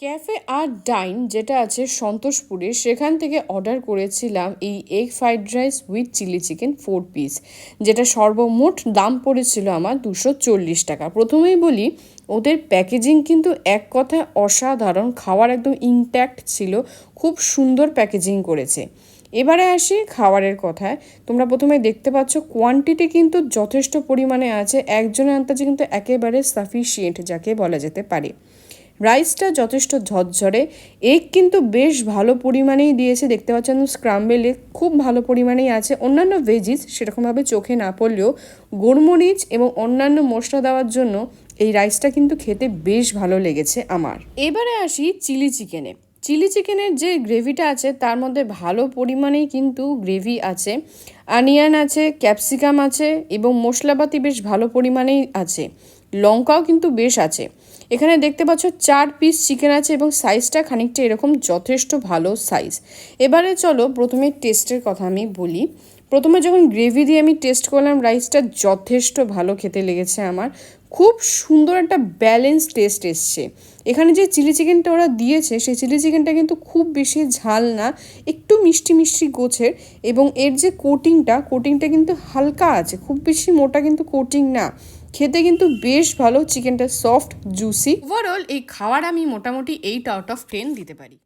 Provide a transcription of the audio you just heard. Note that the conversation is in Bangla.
ক্যাফে আর ডাইন যেটা আছে সন্তোষপুরে, সেখান থেকে অর্ডার করেছিলাম এই egg fried rice with chilli chicken 4 piece, যেটা সর্বমোট দাম পড়েছিল আমার 240 টাকা। প্রথমেই বলি, ওদের প্যাকেজিং কিন্তু এক কথায় অসাধারণ, খাওয়ার একদম ইনট্যাক্ট ছিল, খুব সুন্দর প্যাকেজিং করেছে। এবারে আসি খাবারের কথায়। তোমরা প্রথমে দেখতে পাচ্ছ কোয়ান্টিটি কিন্তু যথেষ্ট পরিমাণে আছে, একজনের আন্দাজে কিন্তু একেবারে সাফিসিয়েন্ট যাকে বলা যেতে পারে। রাইসটা যথেষ্ট ঝরঝরে, এগ কিন্তু বেশ ভালো পরিমাণেই দিয়েছে, দেখতে পাচ্ছেন স্ক্রাম্বেল এগ খুব ভালো পরিমাণেই আছে। অন্যান্য ভেজিস সেরকমভাবে চোখে না পড়লেও গোলমরিচ এবং অন্যান্য মশলা দেওয়ার জন্য এই রাইসটা কিন্তু খেতে বেশ ভালো লেগেছে আমার। এবারে আসি চিলি চিকেনে। চিলি চিকেনের যে গ্রেভিটা আছে তার মধ্যে ভালো পরিমাণেই কিন্তু গ্রেভি আছে, অনিয়ন আছে, ক্যাপসিকাম আছে এবং মশলাপাতি বেশ ভালো পরিমাণেই আছে, লঙ্কাও কিন্তু বেশ আছে। এখানে দেখতে পাচ্ছ 4 পিস চিকেন আছে এবং সাইজটা খানিকটা এরকম যথেষ্ট ভালো সাইজ। এবারে চলো প্রথমে টেস্টের কথা আমি বলি। প্রথমে যখন গ্রেভি দিয়ে আমি টেস্ট করলাম, রাইসটা যথেষ্ট ভালো খেতে লেগেছে আমার, খুব সুন্দর একটা ব্যালেন্স টেস্ট এসছে। এখানে যে চিলি চিকেনটা ওরা দিয়েছে সেই চিলি চিকেনটা কিন্তু খুব বেশি ঝাল না, একটু মিষ্টি মিষ্টি গোছের, এবং এর যে কোটিংটা কিন্তু হালকা আছে, খুব বেশি মোটা কিন্তু কোটিং না। খেতে কিন্তু বেশ ভালো, চিকেনটা সফট জুসি। ওভারঅল এই খাওয়ার আমি মোটামুটি 8 আউট অফ 10 দিতে পারি।